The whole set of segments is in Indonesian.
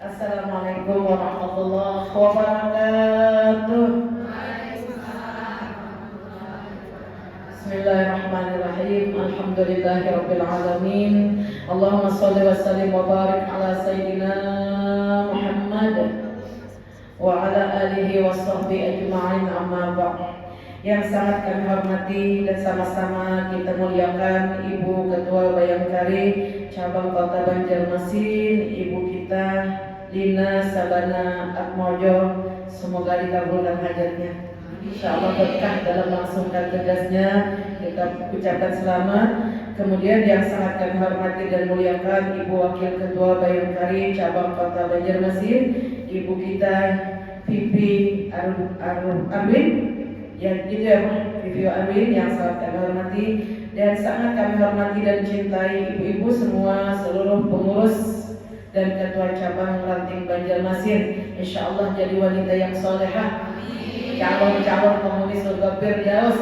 Assalamualaikum warahmatullahi wabarakatuh. Bismillahirrahmanirrahim. Alhamdulillahirabbil alamin. Allahumma shalli wa sallim wa barik ala sayyidina Muhammad wa ala alihi wa sahbihi ajma'in, amma ba'd. Yang sangat kami hormati dan sama-sama kita muliakan Ibu Ketua Bayangkari Cabang Kota Banjarmasin, Ibu kita Lina Sabana Atmojo. Semoga dikabulkan hajatnya. Insyaallah berkah dalam melangsungkan tugasnya. Kita ucapkan selamat. Kemudian yang sangat kami hormati dan muliakan Ibu Wakil Ketua Bayangkari Cabang Kota Banjarmasin, Ibu kita Pipi Amin. Ya gitu ya Pak, Pipi Amin yang sangat kami hormati dan sangat kami hormati dan cintai ibu-ibu semua, seluruh pengurus dan ketua cabang ranting Banjarmasin. Insyaallah jadi wanita yang solehah, calon-calon penghuni surga Firdaus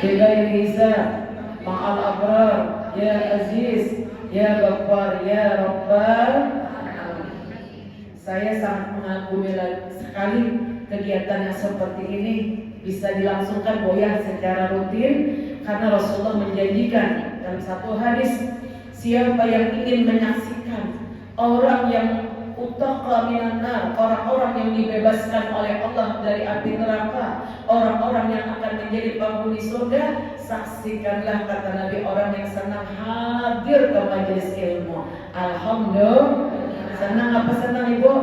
bighairi hisab ma'al abrar, ya Aziz, ya Ghaffar, ya Rabbal alamin. Saya sangat mengagumi sekali kegiatan yang seperti ini bisa dilangsungkan boyah secara rutin, karena Rasulullah menjanjikan dalam satu hadis, siapa yang ingin menyaksikan orang yang utaqa minan nar, orang-orang yang dibebaskan oleh Allah dari api neraka, orang-orang yang akan menjadi penghuni surga, saksikanlah, kata Nabi, orang yang senang hadir ke majelis ilmu. Alhamdulillah. Senang apa senang Ibu?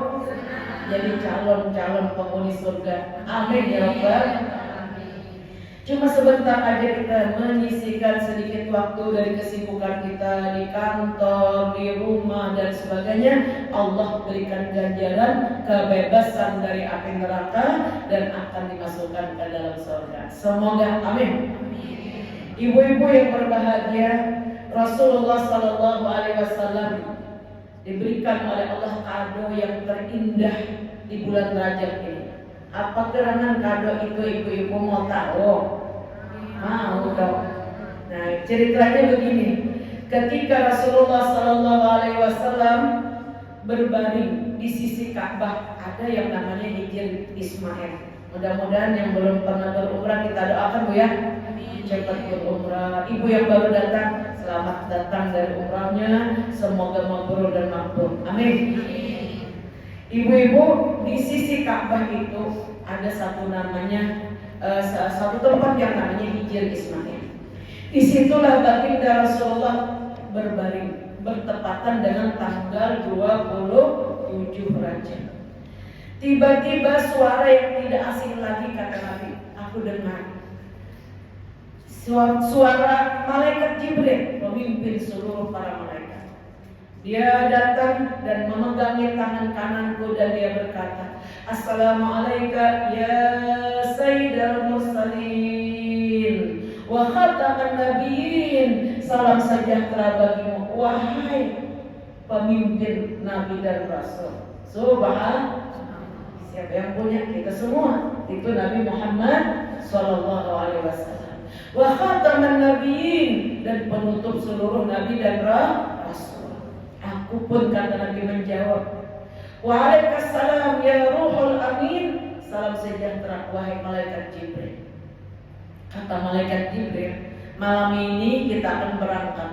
Jadi calon-calon penghuni surga. Amin ya Rabbal. Cuma sebentar aja kita menyisihkan sedikit waktu dari kesibukan kita di kantor, di rumah dan sebagainya. Allah berikan ganjaran kebebasan dari api neraka dan akan dimasukkan ke dalam surga. Semoga amin. Ibu-ibu yang berbahagia, Rasulullah Sallallahu Alaihi Wasallam diberikan oleh Allah kado yang terindah di bulan Rajab ini. Apa gerangan kado itu ibu-ibu mau tahu? Mau dong. Nah, ceritanya begini. Ketika Rasulullah Sallallahu Alaihi Wasallam berbaring di sisi Ka'bah, ada yang namanya Hijr Ismail. Mudah-mudahan yang belum pernah berumrah kita doakan Bu ya, cepat berumrah. Ibu yang baru datang, selamat datang dari umrahnya, semoga mabrur dan makbul. Amin. Ibu-ibu, di sisi Ka'bah itu ada satu namanya satu tempat yang namanya Hijr Ismail. Disitulah baginda Rasulullah berbaring bertepatan dengan tanggal 27 Rajab. Tiba-tiba suara yang tidak asing lagi, kata Nabi, aku dengar suara malaikat Jibril, pemimpin seluruh para malaikat. Dia datang dan memegangi tangan kananku dan dia berkata, Assalamualaikum ya Sayyidal Mursalin wa khataman nabiyyin. Salam sejahtera bagimu, wahai pemimpin Nabi dan Rasul. Subhanallah. Siapa yang punya? Kita semua. Itu Nabi Muhammad Sallallahu Alaihi Wasallam. Wa khataman nabiyyin, dan penutup seluruh Nabi dan Rasul. Aku pun, kata Nabi, menjawab, Waalaikumsalam ya Ruhul Amin. Salam sejahtera wahai malaikat Jibril. Kata malaikat Jibril, malam ini kita akan berangkat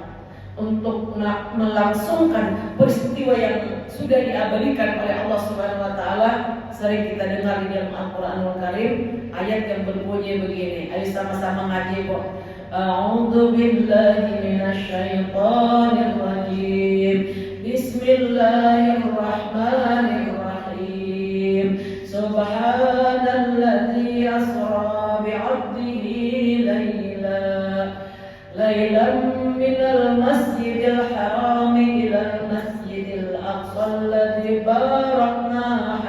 untuk melangsungkan peristiwa yang sudah diabadikan oleh Allah Subhanahu wa taala. Sering kita dengar di dalam Al-Qur'anul Karim ayat yang berbunyi begini. Ayo sama-sama ngaji, Bu. A'udzu billahi minasyaitonir rajim. Bismillahirrahmanirrahim. Subhanalladzi asra bi'abdihi laylan minal masjidil haram ilal masjidil aqsa alladzi barakna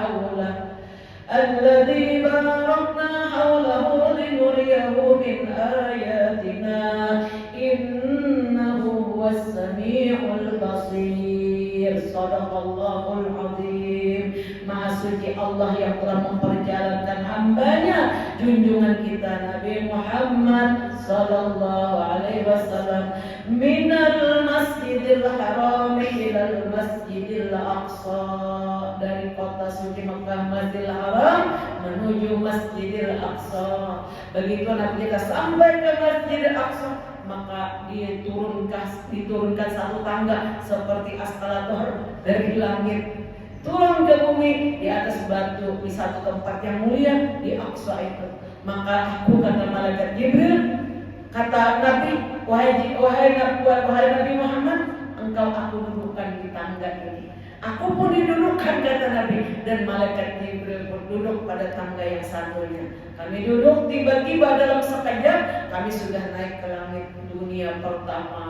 hawlahu linuriyahu min ayatina innahu huwas sami'ul basir. Shadaqallahul azim. Maha suci Allah yang telah memperjalankan hambanya, junjungan kita Nabi Muhammad Sallallahu Alaihi Wasallam, minal masjid Masjidil Haram ilal Masjidil Aqsa, dari kota suci Mekah Masjidil Haram menuju Masjidil Aqsa. Begitu Nabi kita sampai ke Masjidil Aqsa, maka diturunkan satu tangga seperti eskalator dari langit turun ke bumi di atas batu di satu tempat yang mulia di Aqsa itu. Maka aku, kata malaikat Jibril, kata Nabi, wahai Nabi Muhammad, engkau aku dudukkan di tangga ini. Aku pun didudukkan, kata Nabi, dan malaikat Jibril pun duduk pada tangga yang satunya. Kami duduk, tiba-tiba dalam sekejap kami sudah naik ke langit dunia pertama.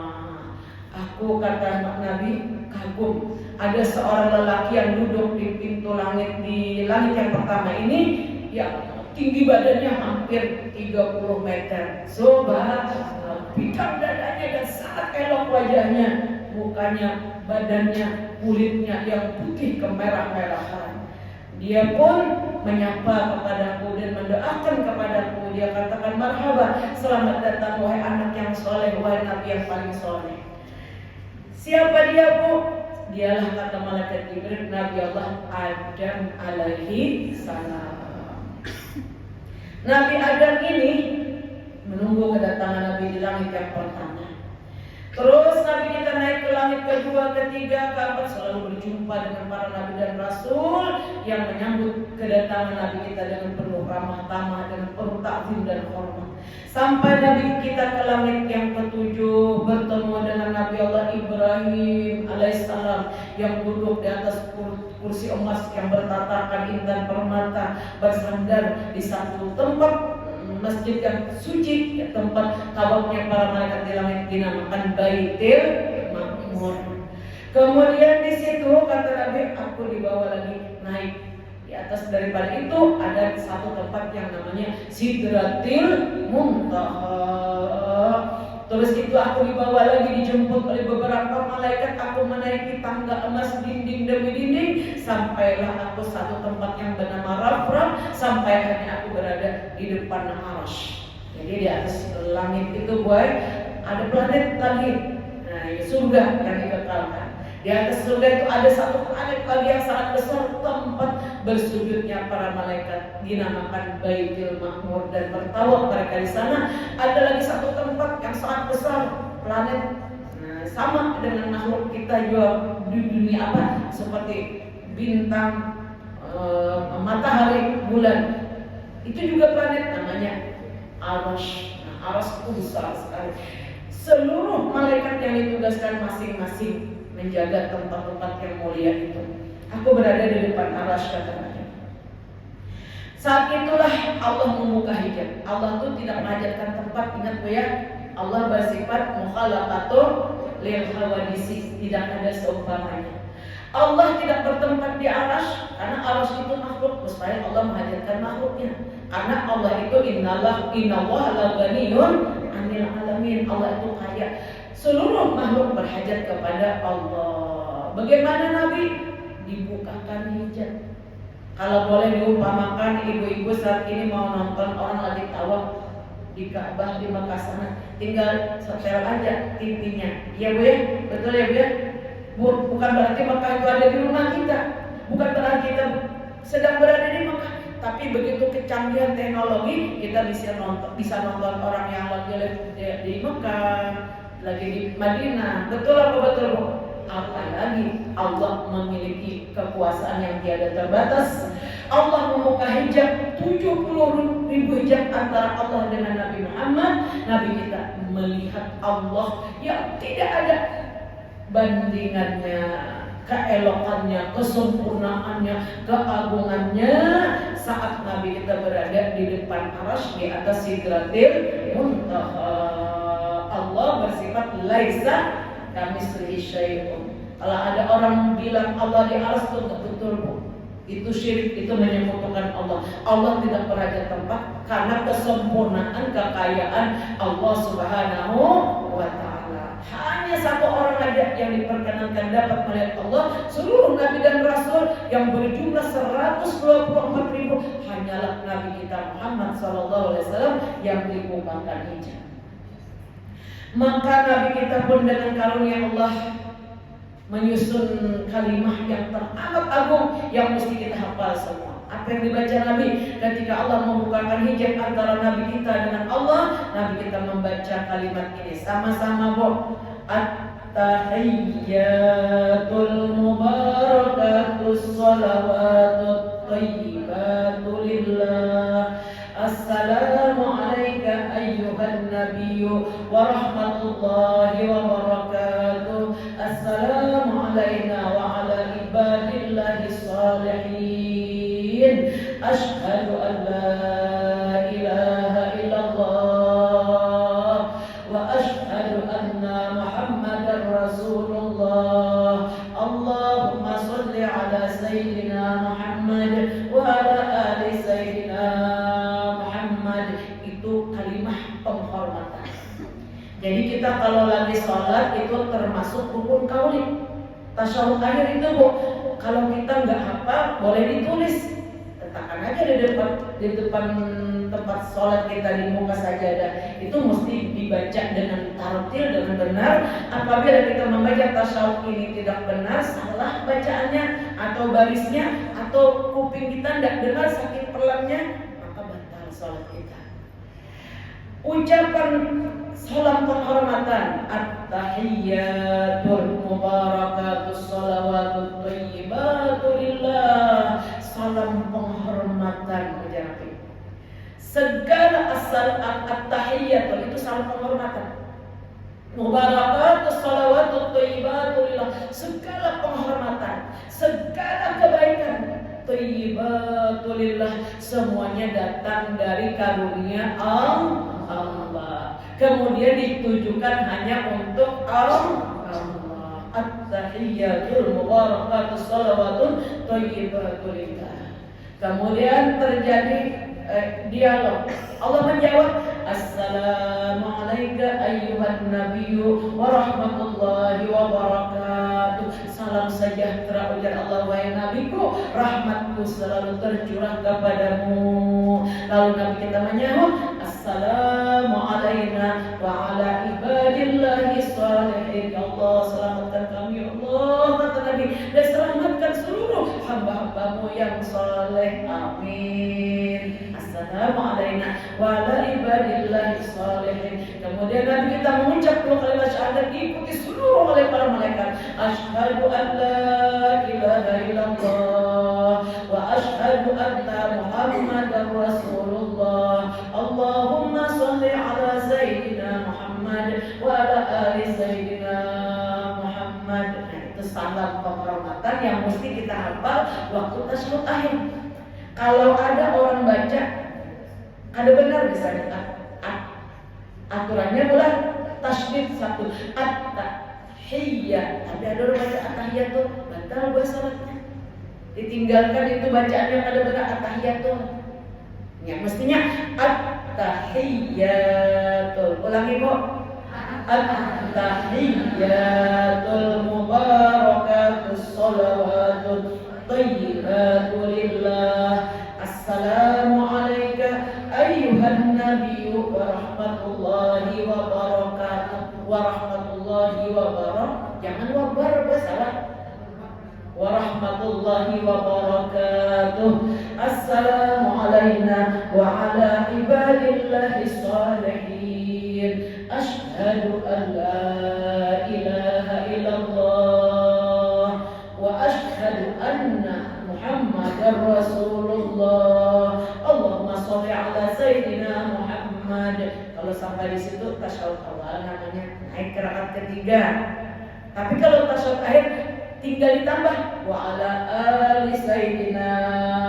Aku, kata Nabi, kagum. Ada seorang lelaki yang duduk di pintu langit, di langit yang pertama ini, yang tinggi badannya hampir 30 meter. Subhanallah, bidang dadanya dan sangat elok wajahnya, mukanya, badannya, kulitnya yang putih kemerah-merahan. Dia pun menyapa kepadaku dan mendoakan kepadaku. Dia katakan, marhaba, selamat datang wahai anak yang soleh, wahai Nabi yang paling soleh. Siapa dia, Bu? Dialah, kata malaikat Jibril, Nabi Allah Adam alaihi salam. Nabi Adam ini menunggu kedatangan Nabi di langit yang pertama. Terus Nabi kita naik ke langit kedua, ketiga, keempat, selalu berjumpa dengan para Nabi dan Rasul yang menyambut kedatangan Nabi kita dengan penuh ramah tamah, dengan penuh takzim dan hormat. Sampai Nabi kita ke langit yang ketujuh, bertemu dengan Nabi Allah Ibrahim alaihissalam yang duduk di atas kursi emas yang bertatakan intan permata, bersandar di satu tempat masjid yang suci, tempat tawafnya para malaikat di langit, dinamakan Baitul Ma'mur. Kemudian di situ, kata Nabi, aku dibawa lagi naik. Di atas daripada itu ada satu tempat yang namanya Sidratil Muntaha. Terus itu aku dibawa lagi, dijemput oleh beberapa malaikat. Aku menaiki tangga emas dinding demi dinding, sampailah aku satu tempat yang bernama Rafraf, sampai akhirnya aku berada di depan Arsy. Jadi di atas langit itu, boy, ada planet lagi. Nah, surga yang dikekalkan. Di atas surga itu ada satu planet lagi yang sangat besar, tempat bersujudnya para malaikat, dinamakan Baitul Ma'mur, dan bertawaf mereka di sana. Ada lagi satu tempat yang sangat besar, planet, sama dengan makhluk kita juga di dunia, apa, seperti bintang, matahari, bulan. Itu juga planet, namanya Arsy. Arsy itu besar sekali. Seluruh malaikat yang ditugaskan masing-masing menjaga tempat-tempat yang mulia itu. Aku berada di depan Arsy, katanya. Saat itulah Allah membuka hijab. Allah itu tidak mengajarkan tempat, ingat Bu ya. Allah bersifat mukhalaqatur lil hawadisi, tidak ada seumpamanya. Allah tidak bertempat di Arsy karena Arsy itu makhluk, mustahil Allah mengajarkan makhluknya. Karena Allah itu innallaha la ghaniyun 'anil 'alamin. Allah itu kaya. Seluruh makhluk berhajat kepada Allah. Bagaimana Nabi? Dibukakan hijab. Kalau boleh diumpamakan, ibu-ibu saat ini mau nonton orang lagi tawaf di Ka'bah di Mekah sana, tinggal setel aja TV-nya. Iya Bu ya? Betul ya Bu ya? Bukan berarti Mekah itu ada di rumah kita. Bukan berarti kita sedang berada di Mekah. Tapi begitu kecanggihan teknologi, kita bisa nonton orang yang lagi di Mekah, lagi di Madinah. Betul apa betul Bu? Apalagi Allah memiliki kekuasaan yang tiada terbatas. Allah membuka hijab 70.000 hijab antara Allah dengan Nabi Muhammad. Nabi kita melihat Allah yang tidak ada bandingannya, keelokannya, kesempurnaannya, keagungannya saat Nabi kita berada di depan Arsy di atas Sidratil Muntaha. Allah bersifat laisa kamitslihi syai'un. Kalau ada orang bilang Allah di Arsy, itu enggak betul, Bu. Itu syirik, itu menyekutukan Allah. Allah tidak berada tempat karena kesempurnaan kekayaan Allah Subhanahu wa taala. Hanya satu orang saja yang diperkenankan dapat melihat Allah. Seluruh nabi dan rasul yang berjumlah 124.000 hanyalah Nabi kita Muhammad sallallahu alaihi wasallam yang dibukakan hijab. Maka Nabi kita pun dengan karunia Allah menyusun kalimat yang teramat agung yang mesti kita hafal semua. Apa yang dibaca Nabi ketika Allah membukakan hijab antara Nabi kita dengan Allah, Nabi kita membaca kalimat ini sama-sama, Bu. At-tahiyyatul mubarakatus salawatut thayyibatu lillah. Assalamu alayka ayyuhan nabiyyu wa rahmatullahi wa barakatuh. Assalamu alayna wa ala ibadillahi salihin. Ashhadu an la ilaha illallah wa ashhadu anna Muhammadar Rasulullah. Allahumma salli ala sayyidina Muhammad wa ala ali sayyidina Muhammad. Itu kalimat penghormatan. Jadi kita kalau lagi sholat itu termasuk rukun qauli. Tasyahud akhir itu, Bu, kalau kita nggak hafal boleh ditulis. Letakkan aja di depan tempat sholat kita di muka sajadah. Itu mesti dibaca dengan tartil, dengan benar. Apabila kita membaca tasyahud ini tidak benar, salah bacaannya atau barisnya atau kuping kita tidak dengar saking pelannya, maka batal sholat kita. Ucapan salam penghormatan, at-tahiyyatul mubarakatus salawatut thayyibatu lillah. Salam penghormatan ucapan. Segala asal at-tahiyyatul itu salam penghormatan. Mubarakatus salawatut thayyibatu lillah. Segala penghormatan, segala kebaikan, thayyibatu lillah, semuanya datang dari karunia Allah. Kemudian ditujukan hanya untuk Allah. At-tahiyyatul mubarakatus salawatun thayyibatu lillah. Kemudian terjadi dialog. Allah menjawab, Assalamu alayka ayyuhan nabiyyu wa rahmatullahi wa barakatuh. Salam sejahtera ujar Allah, wahai nabiku, rahmatku selalu tercurah kepadamu. Lalu Nabi kita menjawab, Assalamu alayna wa ala ibadillahi salihin. Ya Allah, selamatkan kami, ya Allah, kata Nabi, dan selamatkan seluruh hamba-hambamu yang saleh. Amin. Assalamu alayna wa ala ibadillahi salihin. Kemudian Nabi kita mengucap kalimat syahadat diikuti seluruh oleh para malaikat. Asyhadu an la ilaha illallah wa asyhadu anna Muhammadar Rasulullah. Allahumma shalli ala sayyidina Muhammad wa ala ali sayyidina Muhammad. Nah, itu salam penghormatan yang mesti kita hafal waktu tasyahud akhir. Kalau ada orang baca, ada benar misalnya aturannya adalah tasydid satu at-tahiyyah, tapi ada orang baca at-tahiyyah tuh batal buat salatnya. Ditinggalkan itu bacaannya ada benar at-tahiyyah tuh. Ya mestinya at-tahiyyatul. Ulangi, Bu. At-tahiyyatul mubarakatus salawatut thayyibatu lillah. Assalamu alayka ayyuhan nabiyyu wa rahmatullahi wa barakatuh. Wa rahmatullahi wa barakatuh. Jangan wabar, salah. Wa rahmatullahi wa barakatuh. Assalamu alayna wa ala ibadillahi salihin. Ashhadu an la ilaha illallah wa ashhadu anna Muhammadar Rasulullah. Allahumma sholli ala sayyidina Muhammad. Kalau sampai di situ tasyahud awal namanya naik ke rakaat ketiga. Tapi kalau tasyahud akhir tinggal ditambah wa ala ali sayyidina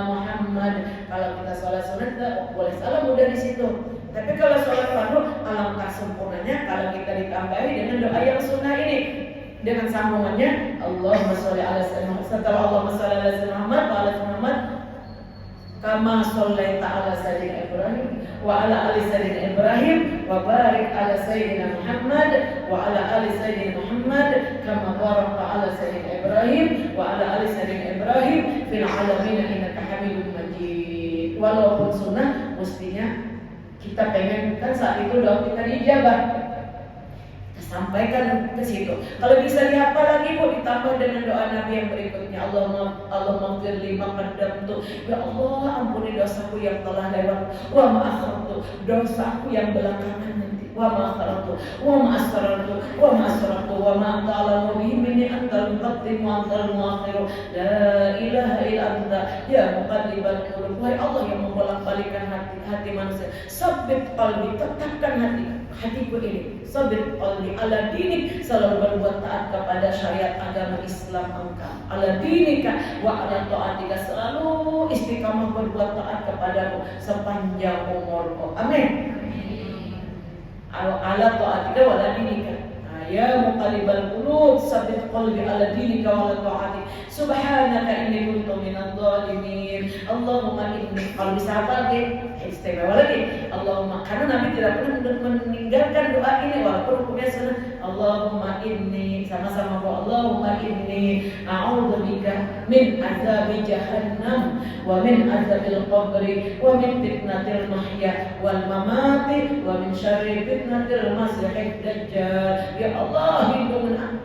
Muhammad. Kalau kita sholat sunat boleh salam udah di situ. Tapi kalau sholat fardu alangkah sempurnanya kalau kita ditambahi dengan doa yang sunnah ini dengan sambungannya Allahumma sholli ala sayyidina Muhammad. Setelah Allahumma sholli ala sayyidina Muhammad wa ala Muhammad kama shollaita ala sayyidina Ibrahim wa ala ali sayyidina Ibrahim wa barik ala sayyidina Muhammad wa ala ali sayyidina Muhammad kama barakta ala sayyidina Ibrahim wa ala ali sayyidina Ibrahim fil alamin innaka Hamidum Majid. Walaupun sunnah mestinya kita pengen kan saat itu doa kita dijabah. Kita Sampaikan ke situ. Kalau bisa dihafal lagi Bu, ditambah dengan doa Nabi yang berikutnya. Allahumma ighfirli ma qaddamtu. Ya Allah, ampuni dosaku yang telah lewat. Wa ma akhartu, dosaku yang belakangan nanti. Wa ma akhartu, wa ma asrartu, wa ma asrartu, wa ma anta alamu bihi minni antal muqaddim wa antal muakhir. La ilaha illa anta ya muqallibal qulub. Wahai Allah yang membolak-balikkan hati manusia. Sabbit qalbi, tetapkan hatiku ini. Sabbit qalbi ala dinik, selalu berbuat taat kepada syariat agama Islam engkau. Ala dinika wa ala taatika, selalu istiqamah berbuat taat kepadamu sepanjang umurku. Amin. Ala taatika wa ala dinika. Ya muqallibal qulub, sabbit qalbi ala dinika wa ala taatik. Subhanaka inni kuntu minadh dhalimin. Allahumma inni, kalau bisa hafal istimewa lagi. Allahumma, karena Nabi tidak pernah meninggalkan doa ini walaupun hukumnya sunnah. Allahumma inni, sama-sama Bu. Allahumma inni a'udzubika min azabi jahannam wa min azabil qabri wa min fitnatil mahya wal mamati wa min syarri fitnatil masiihid dajjal. Ya Allah,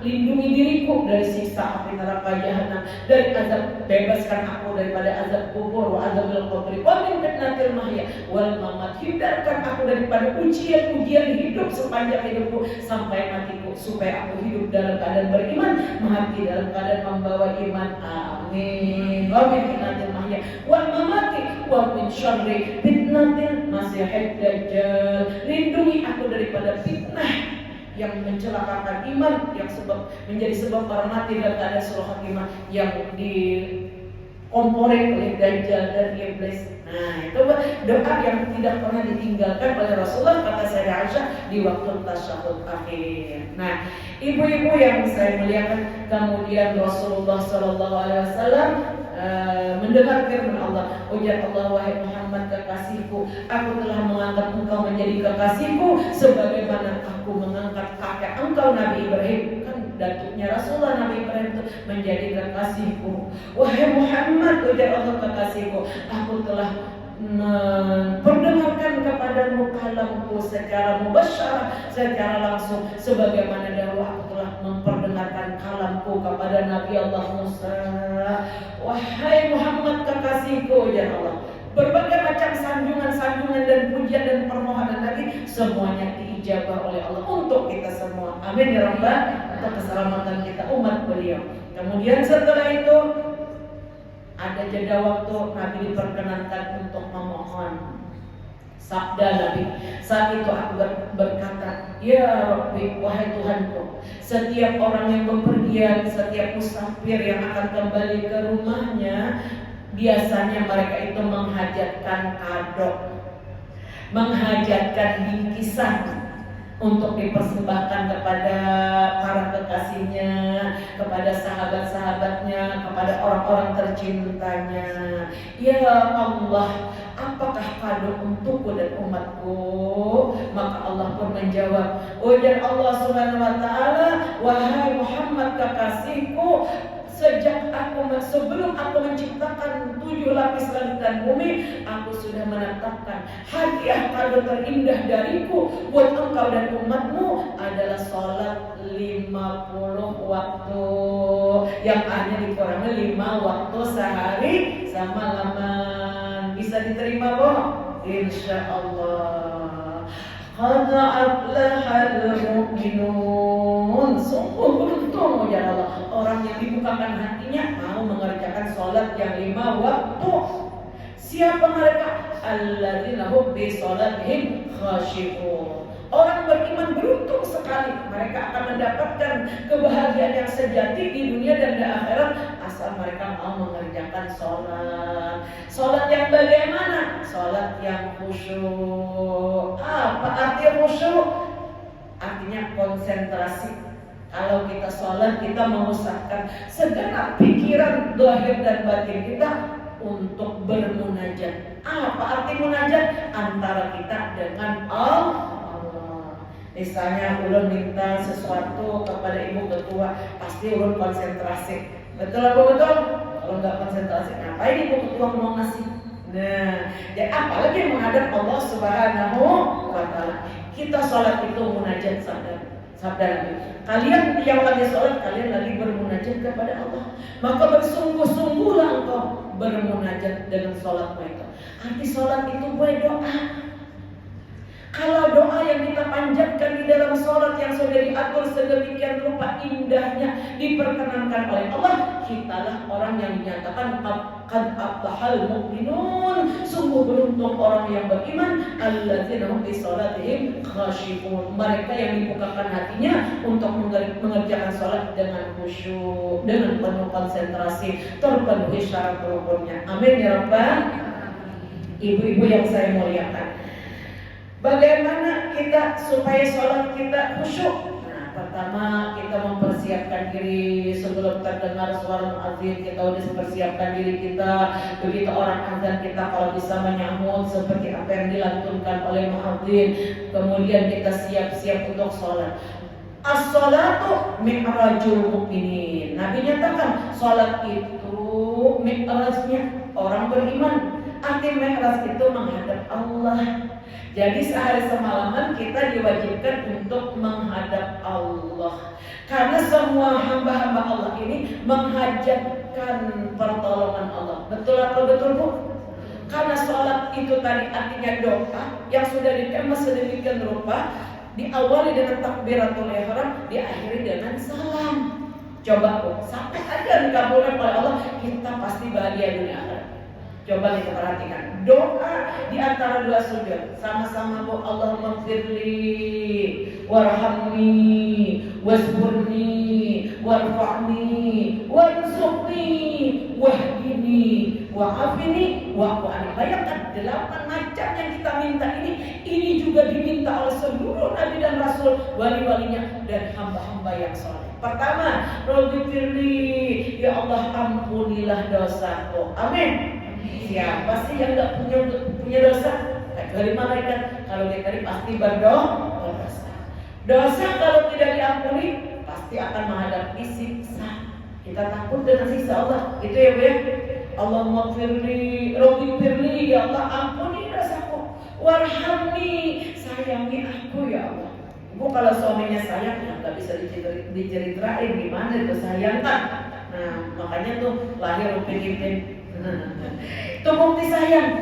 lindungi diriku dari siksa api neraka jahanam, dari azab, bebaskan aku daripada azab kubur wa azabil qabri wa min fitnatil mahya wal mamat. Hindarkan aku daripada ujian-ujian hidup sepanjang hidupku sampai matiku, supaya aku hidup dalam keadaan beriman, mati dalam keadaan membawa iman. Amin. Wa min fitnatil mahya wal mamati wa min syarri fitnatil masiihid dajjal. Lindungi aku daripada fitnah yang mencelakakan iman, yang menjadi sebab orang mati dalam keadaan surah khatimah, yang dikomporin oleh Dajjal dan Iblis. Nah, itu doa yang tidak pernah ditinggalkan oleh Rasulullah, kata Sayyidah Aisyah, di waktu tasyahud akhir. Nah, ibu-ibu yang saya muliakan, kemudian Rasulullah SAW mendengar firman Allah, ujar Allah, wahai Muhammad kekasihku, aku telah mengangkat engkau menjadi kekasihku sebagaimana aku mengangkat kakek engkau Nabi Ibrahim. Kan datuknya Rasulullah Nabi Ibrahim itu menjadi kekasihku. Wahai Muhammad, ujar Allah kekasihku, aku telah memperdengarkan kepadamu kalamku secara mubasyarah, secara langsung, sebagaimana dahulu aku telah memperdengarkan kalamku kepada Nabi Allah Musa. Wahai Muhammad kekasihku, ya Allah, berbagai macam sanjungan dan pujian dan permohonan Nabi semuanya diijabah oleh Allah untuk kita semua. Amin ya Rabbal, untuk keselamatan kita umat beliau. Kemudian setelah itu ada jeda waktu, Nabi diperkenankan untuk memohon. Sabda Nabi, saat itu aku berkata, ya Rabbi, wahai Tuhanku, setiap orang yang bepergian, setiap musafir yang akan kembali ke rumahnya, biasanya mereka itu menghajatkan kado, menghajatkan bingkisan untuk dipersembahkan kepada para kekasihnya, kepada sahabat-sahabatnya, kepada orang-orang tercintanya. Ya Allah, apakah kado untukku dan umatku? Maka Allah pun menjawab, ujar Allah Subhanahu wa taala, wahai Muhammad kekasihku, sebelum aku menciptakan 7 lapis langit dan bumi, aku sudah menetapkan hadiah kado terindah dariku buat engkau dan umatmu adalah sholat 50 waktu, yang hanya dikurangi 5 waktu sehari semalaman. Bisa diterima Bu? Insya Allah. Qad aflahal mu'minun. Sungguh beruntung ya Allah orang yang dibukakan hatinya mau mengerjakan sholat yang 5 waktu. Siapa mereka? Alladzina hum bi sholatihim khashi'un. Orang beriman beruntung sekali, mereka akan mendapatkan kebahagiaan yang sejati di dunia dan di akhirat asal mereka mau mengerjakan sholat. Sholat yang bagaimana? Sholat yang khusyuk. Apa arti khusyuk? Artinya konsentrasi. Kalau kita sholat, kita memusatkan segenap pikiran zahir dan batin kita untuk bermunajat. Apa arti munajat? Antara kita dengan Allah. Misalnya ulun minta sesuatu kepada ibu ketua, pasti ulun konsentrasi. Betul apa betul? Kalau nggak konsentrasi, ngapain ibu ketua mau ngasih? Nah, ya apalagi menghadap Allah Subhanahu wa taala. Kita sholat itu munajat sadar. Sabda Nabi, kalian yang lagi sholat, kalian lagi bermunajat kepada Allah, maka bersungguh-sungguhlah engkau bermunajat dengan sholatmu itu. Arti sholat itu boleh doa. Kalau doa yang kita panjatkan di dalam sholat yang sudah diatur sedemikian rupa indahnya diperkenankan oleh Allah, kitalah orang yang dinyatakan qad aflahal mu'minun, sungguh beruntung orang yang beriman, alladzina hum fi sholatihim khashi'un, mereka yang dibukakan hatinya untuk mengerjakan sholat dengan khusyuk, dengan penuh konsentrasi, terpenuhi syarat rukunnya. Amin ya rabbal. Ibu-ibu yang saya muliakan, bagaimana kita supaya sholat kita khusyuk? Nah, pertama kita mempersiapkan diri sebelum terdengar suara muadzin. Kita harus mempersiapkan diri kita. Begitu orang azan kita kalau bisa menyambut seperti apa yang dilantunkan oleh muadzin. Kemudian kita siap-siap untuk sholat. As-sholatu mi'rajul mu'minin. Nabi nyatakan sholat itu mi'rajnya orang beriman. Arti mi'raj itu menghadap Allah. Jadi sehari semalaman kita diwajibkan untuk menghadap Allah. Karena semua hamba-hamba Allah ini menghajatkan pertolongan Allah. Betul atau betul Bu? Karena sholat itu tadi artinya doa yang sudah dikemas sedemikian rupa, diawali dengan takbiratul ihram, diakhiri dengan salam. Coba Bu, sampai aja dikabulkan oleh Allah, kita pasti bahagia dunia akhirat. Coba kita perhatikan doa di antara dua sujud sama-sama Bu, Allahumma firli warhamni wasburni warfa'ni warzuqni wahdini wa'afini wa'afani. Bayangkan 8 macam yang kita minta ini juga diminta oleh seluruh nabi dan rasul, wali-walinya dan hamba-hamba yang saleh. Pertama, Rabbi firli, ya Allah ampunilah dosaku. Amin. Siapa sih yang gak punya dosa? Kecuali malaikat. Kalau dia tadi pasti berdosa. Dosa kalau tidak diampuni pasti akan menghadapi siksa. Kita takut dengan siksa Allah. Itu ya Bu ya. Allahumma firli, Rabbi firli, ya Allah ampuni dosaku. Warhamni, sayangi aku ya Allah. Ibu kalau suaminya sayang ya gak bisa diceritain gimana itu sayang kan. Nah makanya tuh lahir upin-ipin. Itu bukti sayang.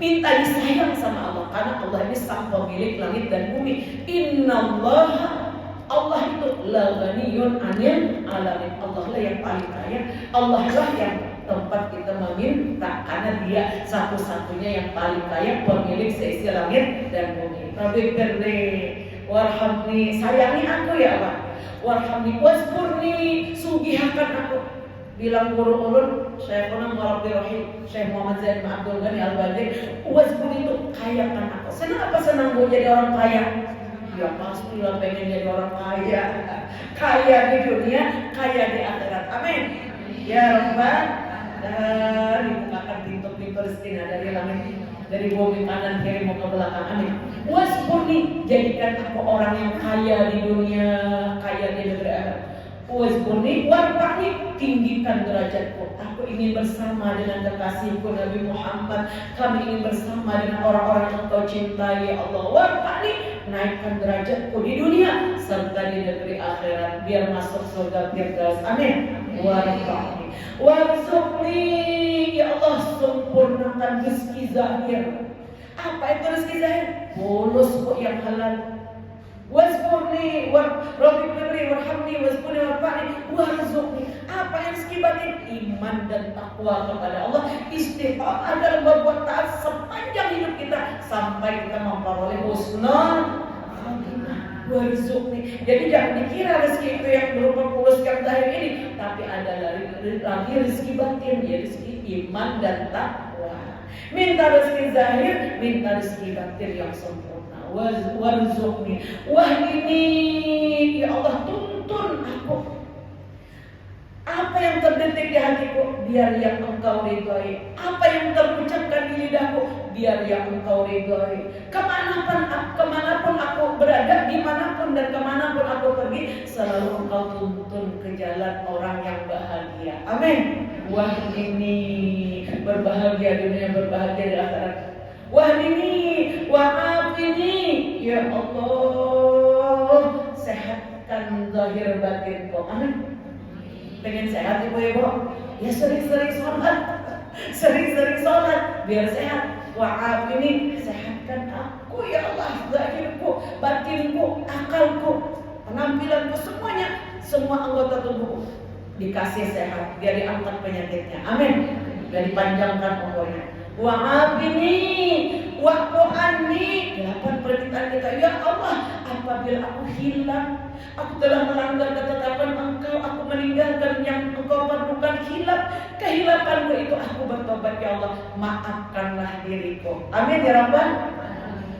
Minta disayang sama Allah, karena Allah ini sang pemilik langit dan bumi. Innallaha, Allah itu la ghaniyun 'anil alamin. Allah lah yang paling kaya. Allah lah yang tempat kita meminta, karena dia satu-satunya yang paling kaya, pemilik seisi langit dan bumi. Rabbi firli warhamni, sayangi aku ya Allah. Warhamni wasburni, sugihakan aku. Bilang guru ulun Syekhuna Murabbi Rahim Syekh Muhammad Zain Abdul Ghani Al-Badri, wasbur itu kayakan aku. Senang apa senang Bu jadi orang kaya? Ya pastilah pengen jadi orang kaya. Kaya di dunia, kaya di akhirat. Amin. Ya Rabbal. Dan dibukakan pintu-pintu rezeki dari langit, dari bumi kanan kiri mau ke belakang. Amin. Wasburni, jadikan aku orang yang kaya di dunia, kaya di negeri akhirat. Wasburni warfa'ni, tinggikan derajatku. Aku ingin bersama dengan kekasihku Nabi Muhammad. Kami ingin bersama dengan orang-orang yang Engkau cintai ya Allah. Warfa'ni, naikkan derajatku di dunia serta di negeri akhirat, biar masuk surga Firdaus. Amin. Warfa'ni warzuqni, ya Allah sempurnakan rezeki zahir. Apa itu rezeki zahir? Bonus kok yang halal. Wasburni Rabbi firli warhamni wasburni warfa'ni warzuqni. Apa yang rezeki batin? Iman dan takwa kepada Allah, istiqamah dalam berbuat taat sepanjang hidup kita sampai kita memperoleh husnul khatimah. Warzuqni. Jadi jangan dikira rezeki itu yang berupa pulus yang zahir ini, tapi ada lagi rezeki batin, ya rezeki iman dan takwa. Minta rezeki zahir, minta rezeki batin yang sempurna. Warzuqni wahdini, ya Allah tuntun aku. Apa yang terdetik di hatiku, biar yang Engkau ridhoi. Apa yang terucapkan di lidahku, biar yang Engkau ridhoi. Kemanapun aku berada, dimanapun dan kemanapun aku pergi, selalu Engkau tuntun ke jalan orang yang bahagia. Amin. Wahdini, berbahagia dunia, berbahagia di akhirat. Wahdini wa'afini, ya Allah zahir batin kok. Amin. Pengen sehat ibu-ibu? Ya sering-sering sholat. Sering-sering sholat biar sehat. Wa'af ini sehatkan aku ya Allah, zahirku, batinku, akalku, penampilanku, semuanya, semua anggota tubuhku dikasih sehat, biar diangkat penyakitnya. Amin. Biar dipanjangkan umurnya. Wa'af ini, wa'fu anni. 8 permintaan kita. Ya Allah, apabila aku hilang, aku telah melanggar ketetapan Engkau, aku meninggalkan yang Engkau perlukan, kehilafanku itu, aku bertobat ya Allah, maafkanlah diriku. Amin ya Rabbal.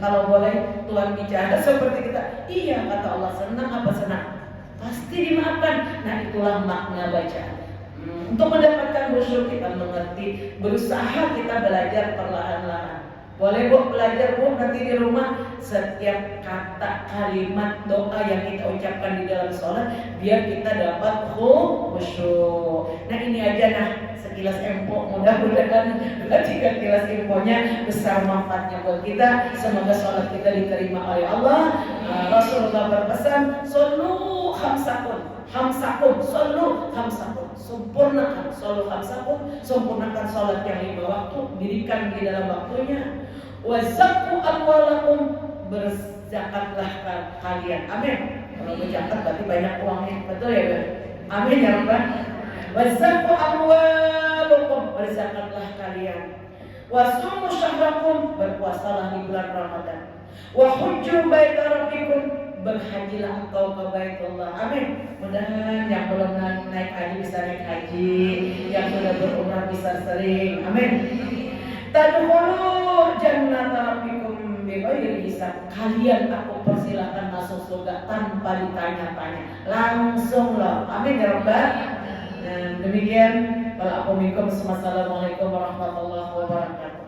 Kalau boleh Tuhan bicara seperti kita, iya kata Allah, senang apa senang? Pasti dimaafkan. Nah itulah makna bacaan. Untuk mendapatkan khusyuk kita mengerti, berusaha kita belajar perlahan-lahan. Boleh Bu belajar Bu nanti di rumah, setiap kata kalimat doa yang kita ucapkan di dalam sholat biar kita dapat khusyuk. Nah ini aja nah sekilas info, mudah-mudahan dengan kilas infonya besar manfaatnya buat kita. Semoga sholat kita diterima oleh Allah. Rasulullah berpesan, shollu khamsakun, shollu khamsakun, sempurnakan shollu khamsakun, sempurnakan sholat yang 5 waktu, dirikan di dalam waktunya. Wazakku amwalakum, berzakatlah kalian. Amin. Kalau berzakat berarti banyak uangnya, betul ya Bu? Amin ya Rabbal. Wazakku amwalakum, berzakatlah kalian. Wasumu syahrakum, berpuasalah di bulan Ramadan. Wa hujju baita rabbikum, berhajilah engkau ke Baitullah. Amin. Mudah-mudahan yang belum naik haji bisa naik haji, yang sudah berumrah bisa sering. Amin. Tadkhulu jannata rabbikum bighairi hisab. Kalian aku persilahkan masuk surga tanpa ditanya-tanya. Langsung lah. Amin ya Rabbal. Dan demikian kalau aku minkum. Assalamualaikum warahmatullahi wabarakatuh.